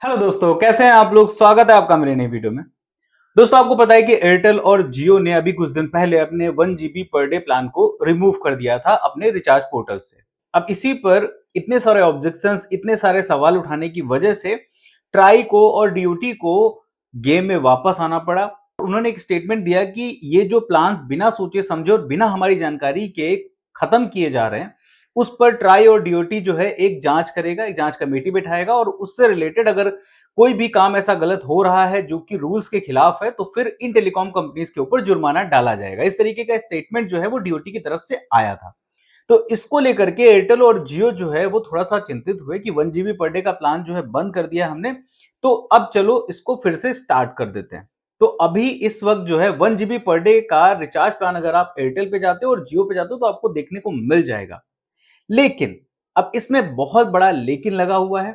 Hello दोस्तों, कैसे हैं आप लोग। स्वागत है आपका मेरे नई वीडियो में। दोस्तों, आपको पता है कि एयरटेल और जियो ने अभी कुछ दिन पहले अपने 1 GB पर डे प्लान को रिमूव कर दिया था अपने रिचार्ज पोर्टल से। अब इसी पर इतने सारे ऑब्जेक्शंस, इतने सारे सवाल उठाने की वजह से ट्राई को और डीओटी को गेम में वापस आना पड़ा। उन्होंने एक स्टेटमेंट दिया कि ये जो प्लान्स बिना सोचे समझे और बिना हमारी जानकारी के खत्म किए जा रहे हैं, उस पर ट्राई और डीओटी जो है एक जांच करेगा, एक जांच कमेटी बैठाएगा और उससे रिलेटेड अगर कोई भी काम ऐसा गलत हो रहा है जो कि रूल्स के खिलाफ है, तो फिर इन टेलीकॉम कंपनीज के ऊपर जुर्माना डाला जाएगा। इस तरीके का स्टेटमेंट जो है वो डीओटी की तरफ से आया था। तो इसको लेकर के एयरटेल और जियो जो है वो थोड़ा सा चिंतित हुए कि 1 GB पर डे का प्लान जो है बंद कर दिया हमने, तो अब चलो इसको फिर से स्टार्ट कर देते हैं। तो अभी इस वक्त जो है 1 GB पर डे का रिचार्ज प्लान अगर आप एयरटेल पे जाते हो और जियो पे जाते हो तो आपको देखने को मिल जाएगा। लेकिन अब इसमें बहुत बड़ा लेकिन लगा हुआ है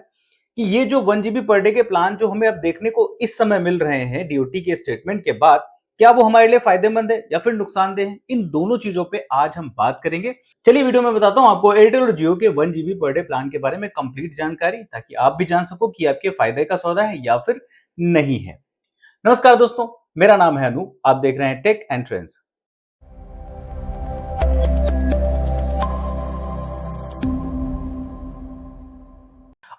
कि ये जो 1 GB पर डे के प्लान जो हमें अब देखने को इस समय मिल रहे हैं डीओटी के स्टेटमेंट के बाद, क्या वो हमारे लिए फायदेमंद है या फिर नुकसानदेह है, इन दोनों चीजों पे आज हम बात करेंगे। चलिए वीडियो में बताता हूं आपको एयरटेल और जियो के 1 GB पर डे प्लान के बारे में कंप्लीट जानकारी, ताकि आप भी जान सको कि आपके फायदे का सौदा है या फिर नहीं है। नमस्कार दोस्तों, मेरा नाम है अनूप, आप देख रहे हैं टेक एंड ट्रेंड्स।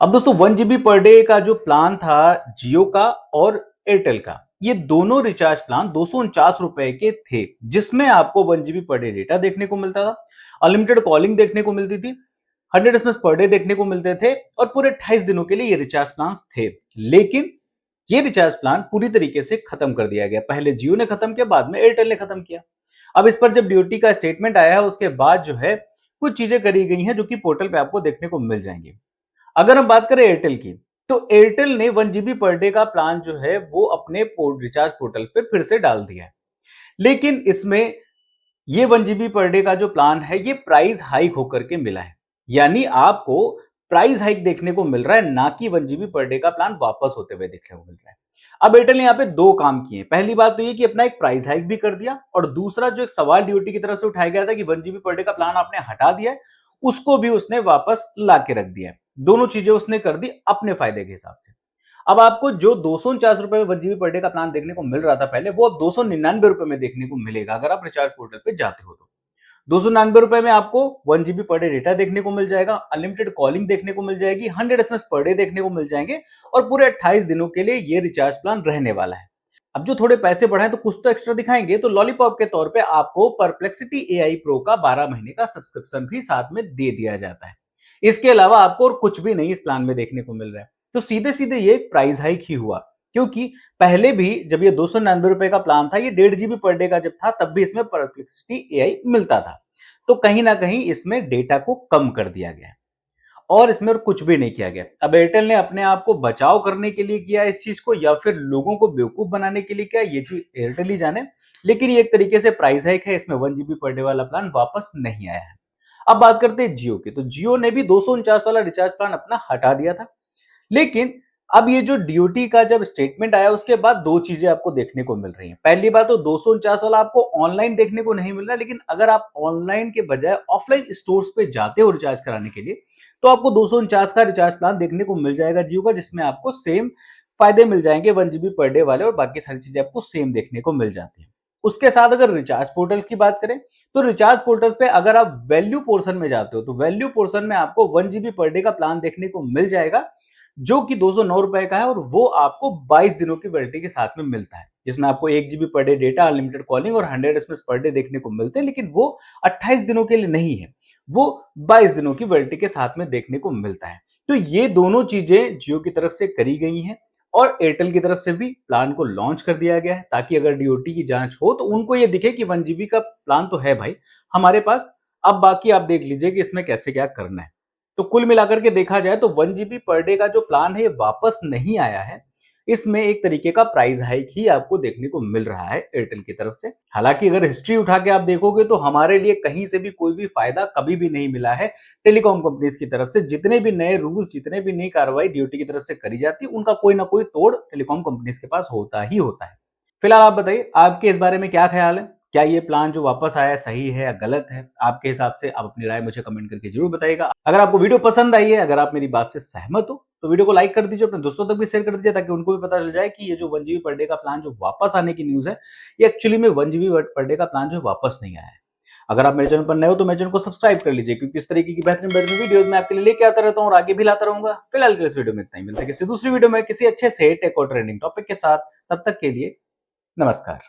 अब दोस्तों 1 GB पर डे का जो प्लान था जियो का और एयरटेल का, ये दोनों रिचार्ज प्लान 249 रुपए के थे, जिसमें आपको 1 GB पर डे डेटा देखने को मिलता था, अनलिमिटेड कॉलिंग देखने को मिलती थी, 100 SMS पर डे देखने को मिलते थे और पूरे 28 दिनों के लिए ये रिचार्ज प्लान थे। लेकिन ये रिचार्ज प्लान पूरी तरीके से खत्म कर दिया गया। पहले जियो ने खत्म किया, बाद में एयरटेल ने खत्म किया। अब इस पर जब डीओटी का स्टेटमेंट आया है उसके बाद जो है कुछ चीजें करी गई हैं जो कि पोर्टल पे आपको देखने को मिल जाएंगी। अगर हम बात करें एयरटेल की, तो एयरटेल ने 1 GB पर डे का प्लान जो है वो अपने रिचार्ज पोर्टल पे फिर से डाल दिया है। लेकिन इसमें ये 1 GB पर डे का जो प्लान है ये प्राइस हाइक होकर के मिला है। यानी आपको प्राइस हाइक देखने को मिल रहा है, ना कि 1 GB पर डे का प्लान वापस होते हुए देखने को मिल रहा है। अब एयरटेल ने यहाँ पे दो काम किए। पहली बात तो ये कि अपना एक प्राइस हाइक भी कर दिया, और दूसरा जो एक सवाल डीओटी की तरफ से उठाया गया था कि 1 GB पर डे का प्लान आपने हटा दिया है, उसको भी उसने वापस ला के रख दिया है। दोनों चीजें उसने कर दी अपने फायदे के हिसाब से। अब आपको जो 249 रुपए में 1 GB पर डे का प्लान देखने को मिल रहा था पहले, वो अब 299 रुपए में देखने को मिलेगा अगर आप रिचार्ज पोर्टल पे जाते हो तो। 299 रुपए में आपको 1 GB पर डे डेटा देखने को मिल जाएगा, अनलिमिटेड कॉलिंग देखने को मिल जाएगी, 100 SMS पर डे देखने को मिल जाएंगे और पूरे 28 दिनों के लिए ये रिचार्ज प्लान रहने वाला है। अब जो थोड़े पैसे बढ़ाएं तो कुछ तो एक्स्ट्रा दिखाएंगे, तो लॉलीपॉप के तौर पे आपको परप्लेक्सिटी एआई प्रो का 12 महीने का सब्सक्रिप्शन भी साथ में दे दिया जाता है। इसके अलावा आपको और कुछ भी नहीं इस प्लान में देखने को मिल रहा है। तो सीधे सीधे ये एक प्राइस हाइक ही हुआ, क्योंकि पहले भी जब ये 299 रुपए का प्लान था, ये 1.5 GB पर डे का जब था, तब भी इसमें परप्लेक्सिटी एआई मिलता था। तो कहीं ना कहीं इसमें डेटा को कम कर दिया गया और इसमें और कुछ भी नहीं किया गया। अब एयरटेल ने अपने आप को बचाव करने के लिए किया इस चीज को, या फिर लोगों को बेवकूफ बनाने के लिए किया, ये चीज एयरटेल ही जाने। लेकिन ये एक तरीके से प्राइस हाइक है, इसमें 1 GB पर डे वाला प्लान वापस नहीं आया है। अब बात करते हैं जियो की, तो जियो ने भी 249 वाला रिचार्ज प्लान अपना हटा दिया था। लेकिन अब ये जो डीओटी का जब स्टेटमेंट आया उसके बाद दो चीजें आपको देखने को मिल रही हैं। पहली बात तो 249 वाला आपको ऑनलाइन देखने को नहीं मिल रहा, लेकिन अगर आप ऑनलाइन के बजाय ऑफलाइन स्टोर्स पे जाते हो रिचार्ज कराने के लिए, तो आपको 249 का रिचार्ज प्लान देखने को मिल जाएगा जियो का, जिसमें आपको सेम फायदे मिल जाएंगे 1 GB पर डे वाले, और बाकी सारी चीजें आपको सेम देखने को मिल जाती है। उसके साथ अगर रिचार्ज पोर्टल्स की बात करें, तो रिचार्ज पोर्टल्स पे अगर आप वैल्यू पोर्शन में जाते हो, तो वैल्यू पोर्शन में आपको 1 GB पर डे का प्लान देखने को मिल जाएगा, जो कि 209 रुपए का है, और वो आपको 22 दिनों की वैलिडिटी के साथ में मिलता है, जिसमें आपको 1 GB per day data, unlimited calling और 100 SMS पर डे देखने को मिलते हैं। लेकिन वो 28 दिनों के लिए नहीं है, वो 22 दिनों की वैलिडिटी के साथ में देखने को मिलता है। तो ये दोनों चीजें जियो की तरफ से करी गई हैं, और एयरटेल की तरफ से भी प्लान को लॉन्च कर दिया गया है, ताकि अगर डीओटी की जांच हो तो उनको ये दिखे कि 1 GB का प्लान तो है भाई हमारे पास, अब बाकी आप देख लीजिए कि इसमें कैसे क्या करना है। तो कुल मिलाकर के देखा जाए तो 1 GB पर डे का जो प्लान है ये वापस नहीं आया है। इसमें एक तरीके का प्राइस हाइक ही आपको देखने को मिल रहा है एयरटेल की तरफ से। हालांकि अगर हिस्ट्री उठा के आप देखोगे तो हमारे लिए कहीं से भी कोई भी फायदा कभी भी नहीं मिला है टेलीकॉम कंपनीज की तरफ से। जितने भी नए रूल्स, जितने भी नई कार्रवाई डीओटी की तरफ से करी जाती है, उनका कोई ना कोई तोड़ टेलीकॉम कंपनीज के पास होता ही होता है। फिलहाल आप बताइए, आपके इस बारे में क्या ख्याल है? क्या ये प्लान जो वापस आया है सही है या गलत है? आपके हिसाब से आप अपनी राय मुझे कमेंट करके जरूर बताइएगा। अगर आपको वीडियो पसंद आई है, अगर आप मेरी बात से सहमत हो, तो वीडियो को लाइक कर दीजिए, अपने दोस्तों तक भी शेयर कर दीजिए ताकि उनको भी पता चल जाए कि ये जो 1 जीबी पर डे का प्लान जो वापस आने की न्यूज़ है, ये एक्चुअली में 1 जीबी पर डे का प्लान जो है वापस नहीं आया है। अगर आप मेरे चैनल पर नए हो तो मेरे चैनल को सब्सक्राइब कर लीजिए, क्योंकि इस तरीके की बेहतरीन वीडियोस मैं आपके लिए लेके आता रहता हूँ और आगे भी लाता रहूंगा। फिलहाल के लिए इस वीडियो में इतना ही, मिलते हैं किसी दूसरी वीडियो में किसी अच्छे से टेक और ट्रेंडिंग टॉपिक के साथ। तब तक के लिए नमस्कार।